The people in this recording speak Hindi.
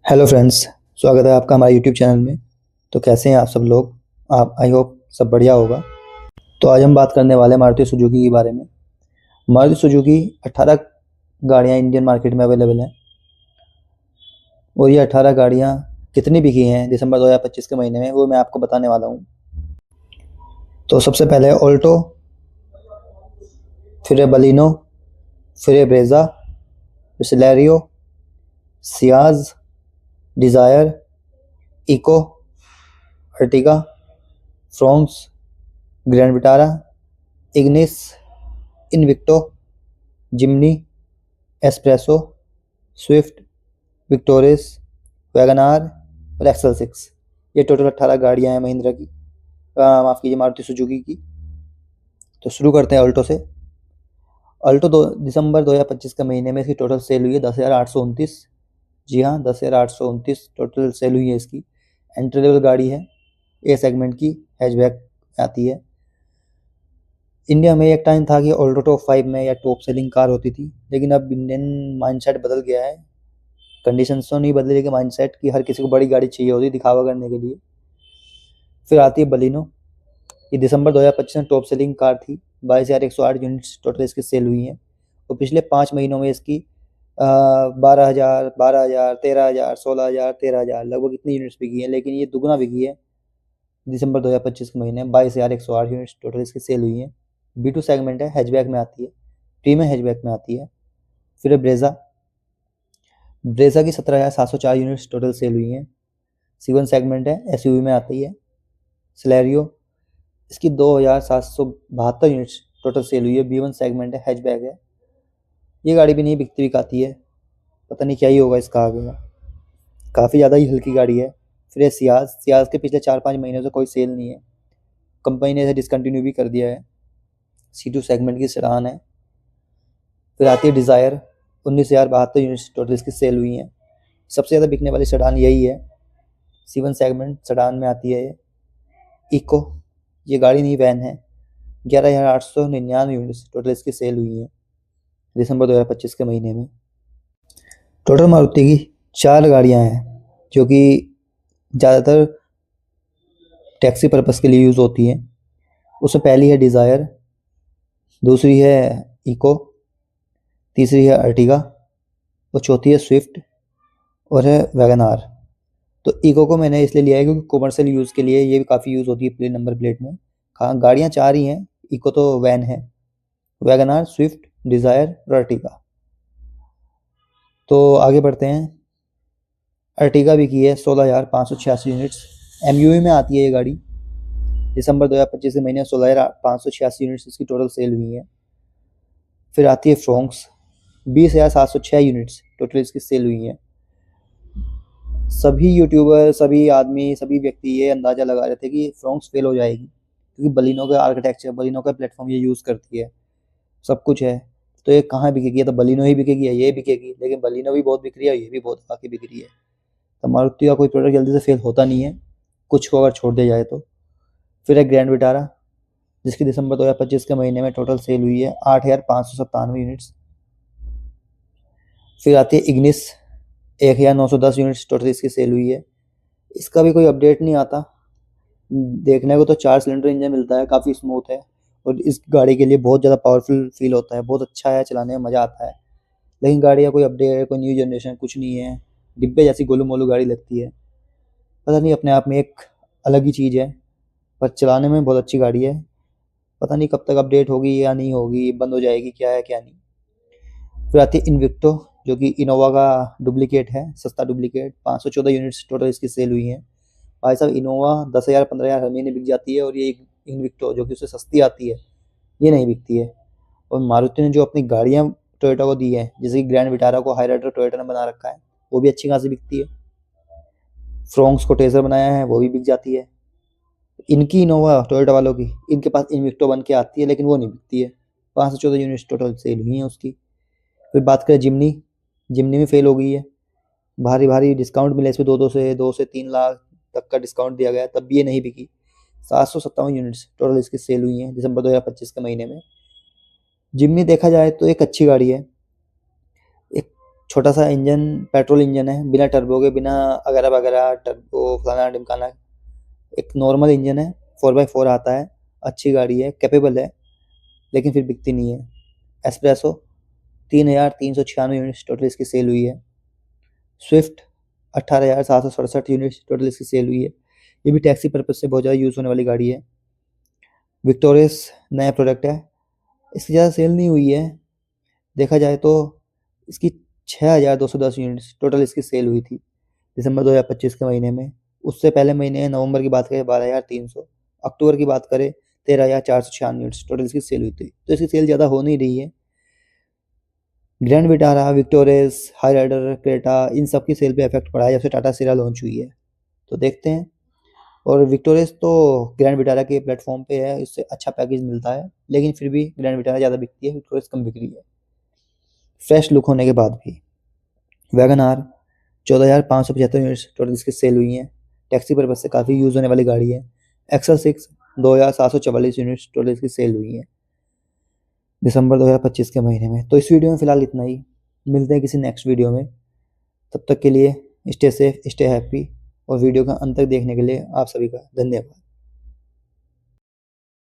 हेलो फ्रेंड्स, स्वागत है आपका हमारे यूट्यूब चैनल में। तो कैसे हैं आप सब लोग? आप आई होप सब बढ़िया होगा। तो आज हम बात करने वाले हैं मारुति सुजुकी के बारे में। मारुति सुजुकी 18 गाड़ियां इंडियन मार्केट में अवेलेबल हैं और ये 18 गाड़ियां कितनी बिकी हैं दिसंबर 2025 के महीने में, वो मैं आपको बताने वाला हूँ। तो सबसे पहले है ऑल्टो, फिर है बलिनो, फिर है Brezza, Celerio, Ciaz, Dzire, Eeco, Ertiga, Fronx, Grand Vitara, Ignis, Invicto, Jimny, S Presso, Swift, Victoris, Wagon R और एक्सल 6। ये टोटल 18 गाड़ियाँ हैं महिंद्रा की, माफ़ कीजिए मारुति सुजुकी की। तो शुरू करते हैं ऑल्टो से। ऑल्टो दिसंबर 2025 के महीने में इसकी टोटल सेल हुई है 10,829। जी हाँ, 10,829 टोटल सेल हुई है इसकी। एंट्री लेवल गाड़ी है, ए सेगमेंट की हैचबैक आती है। इंडिया में एक टाइम था कि ऑल्टो टॉप 5 में या टॉप सेलिंग कार होती थी, लेकिन अब इंडियन माइंडसेट बदल गया है। कंडीशंस तो नहीं बदली, लेकिन माइंडसेट की हर किसी को बड़ी गाड़ी चाहिए होती है दिखावा करने के लिए। फिर आती है बलिनो। ये दिसंबर 2025 में टॉप सेलिंग कार थी। 22,108 यूनिट्स टोटल इसकी सेल हुई हैं और पिछले 5 महीनों में इसकी 12,000, 12,000, 13,000, 16,000, 13,000 लगभग इतनी यूनिट्स बिकी हैं, लेकिन ये दुगना बिकी है दिसंबर 2025 के महीने में। 22,108 यूनिट्स टोटल इसकी सेल हुई हैं। B2 सेगमेंट है, हैचबैक में आती है, प्रीमियम हैचबैक में आती है। फिर ब्रेजा। ब्रेजा की 17,704 यूनिट्स टोटल सेल हुई हैं। C1 सेगमेंट है, SUV में आती है। सिलेरियो, इसकी 2,772 यूनिट्स टोटल सेल हुई है। B1 सेगमेंट है, हैचबैक है। ये गाड़ी भी नहीं बिकती बिकाती है, पता नहीं क्या ही होगा इसका आगे का, काफ़ी ज़्यादा ही हल्की गाड़ी है। फिर है सियाज। सियाज के पिछले 4-5 महीनों से कोई सेल नहीं है, कंपनी ने इसे डिसकंटिन्यू भी कर दिया है। C2 सेगमेंट की सेडान है। फिर आती है डिज़ायर। 19,072 यूनिट्स टोटल इसकी सेल हुई हैं। सबसे ज़्यादा बिकने वाली सेडान यही है। C1 सेगमेंट सेडान में आती है ये। इको, ये गाड़ी नहीं वैन है। 11,899 यूनिट्स टोटल इसकी सेल हुई हैं दिसंबर 2025 के महीने में। टोटल मारुति की 4 गाड़ियाँ हैं जो कि ज़्यादातर टैक्सी पर्पज़ के लिए यूज़ होती हैं। उसमें पहली है डिज़ायर, दूसरी है इको, तीसरी है अर्टिगा और चौथी है स्विफ्ट और है वैगनार। तो इको को मैंने इसलिए लिया है क्योंकि कॉमर्शियल यूज़ के लिए ये भी काफ़ी यूज़ होती है प्लेट नंबर प्लेट में। हाँ, गाड़ियाँ 4 ही हैं, इको तो वैन है। वैगनार, स्विफ्ट, डिज़ायर और अर्टिगा। तो आगे बढ़ते हैं। अर्टिगा भी की है 16,586 यूनिट्स। MUV में आती है ये गाड़ी। दिसंबर 2025 के महीने में 16,586 यूनिट्स इसकी टोटल सेल हुई है। फिर आती है फ्रोंक्स। 20,706 यूनिट्स टोटल इसकी सेल हुई हैं। सभी यूट्यूबर, सभी आदमी, सभी व्यक्ति ये अंदाज़ा लगा रहे थे कि फ्रोंक्स फेल हो जाएगी क्योंकि बलिनो का आर्किटेक्चर, बलिनो का प्लेटफॉर्म ये यूज़ करती है, सब कुछ है, तो ये कहाँ बिकेगी? ये तो बलिनो ही बिकेगी या ये बिकेगी, लेकिन बलिनो भी बहुत बिक रही है, ये भी बहुत आके बिक रही है। तो मारुति का कोई प्रोडक्ट जल्दी से फेल होता नहीं है, कुछ को अगर छोड़ दिया जाए तो। फिर है ग्रैंड विटारा, जिसकी दिसंबर 2025 के महीने में टोटल सेल हुई है 8,597 यूनिट्स। फिर आती है इग्निस। 1,910 यूनिट्स टोटल इसकी सेल हुई है। इसका भी कोई अपडेट नहीं आता, देखने को तो 4 सिलेंडर इंजन मिलता है, काफ़ी स्मूथ है और इस गाड़ी के लिए बहुत ज़्यादा पावरफुल फील होता है, बहुत अच्छा है, चलाने में मज़ा आता है। लेकिन गाड़ी का कोई अपडेट, कोई न्यू जनरेशन कुछ नहीं है, डिब्बे जैसी गोलू मोलू गाड़ी लगती है। पता नहीं, अपने आप में एक अलग ही चीज़ है, पर चलाने में बहुत अच्छी गाड़ी है। पता नहीं कब तक अपडेट होगी या नहीं होगी, बंद हो जाएगी, क्या है क्या नहीं। फिर आती है इन्विक्टो, जो कि इनोवा का डुप्लीकेट है, सस्ता डुप्लीकेट। 514 यूनिट्स टोटल इसकी सेल हुई हैं। भाई साहब, इनोवा 10,000 15,000 हर महीने बिक जाती है और ये इन्विक्टो जो कि उससे सस्ती आती है, ये नहीं बिकती है। और मारुति ने जो अपनी गाड़ियाँ टोयोटा को दी है, जैसे कि ग्रैंड विटारा को हाईराइडर टोयोटा ने बना रखा है, वो भी अच्छी खासी बिकती है। फ्रोंक्स को टेजर बनाया है, वो भी बिक जाती है। इनकी इनोवा टोयोटा वालों की, इनके पास इन्विक्टो बन के आती है, लेकिन वो नहीं बिकती है। 514 यूनिट्स टोटल सेल हुई हैं उसकी। फिर बात करें जिमनी। जिमनी में फेल हो गई है, भारी भारी डिस्काउंट मिले इसमें, 2 से 3 लाख तक का डिस्काउंट दिया गया, तब भी ये नहीं बिकी। 757 यूनिट्स टोटल इसकी सेल हुई हैं दिसंबर 2025 के महीने में। जिमनी देखा जाए तो एक अच्छी गाड़ी है, एक छोटा सा इंजन, पेट्रोल इंजन है, बिना टर्बो के, बिना अगैरह वगैरह टर्बो फलाना ढिमकाना, एक नॉर्मल इंजन है, 4x4 आता है, अच्छी गाड़ी है, कैपेबल है, लेकिन फिर बिकती नहीं है। एस्प्रेसो 3,396 यूनिट्स टोटल इसकी सेल हुई है। स्विफ्ट 18,767 यूनिट्स टोटल इसकी सेल हुई है। ये भी टैक्सी पर्पज से बहुत ज़्यादा यूज़ होने वाली गाड़ी है। विक्टोरियस नया प्रोडक्ट है, इसकी ज़्यादा सेल नहीं हुई है। देखा जाए तो इसकी 6,210 यूनिट्स टोटल इसकी सेल हुई थी दिसंबर 2025 के महीने में। उससे पहले महीने नवंबर की बात करें 12,300, अक्टूबर की बात करें 13,496 यूनिट्स टोटल इसकी सेल हुई थी। तो इसकी सेल ज़्यादा हो नहीं रही है। Grand Vitara, Victoris, Hyryder, Creta, इन सब की सेल पे इफेक्ट पड़ा है जब से टाटा सिरा लॉन्च हुई है। तो देखते हैं। और विक्टोरियस तो ग्रैंड विटारा के प्लेटफॉर्म पे है, इससे अच्छा पैकेज मिलता है, लेकिन फिर भी ग्रैंड विटारा ज़्यादा बिकती है, विक्टोरियस कम बिक रही है फ्रेश लुक होने के बाद भी। वैगन आर 14,575 यूनिट्स टोटल इसकी सेल हुई हैं, टैक्सी पर्पज से काफ़ी यूज़ होने वाली गाड़ी है। एक्सल 6 2,744 यूनिट्स टोटल इसकी सेल हुई हैं दिसंबर 2025 के महीने में। तो इस वीडियो में फ़िलहाल इतना ही, मिलते हैं किसी नेक्स्ट वीडियो में। तब तक के लिए स्टे सेफ, स्टे हैप्पी, और वीडियो का अंत तक देखने के लिए आप सभी का धन्यवाद।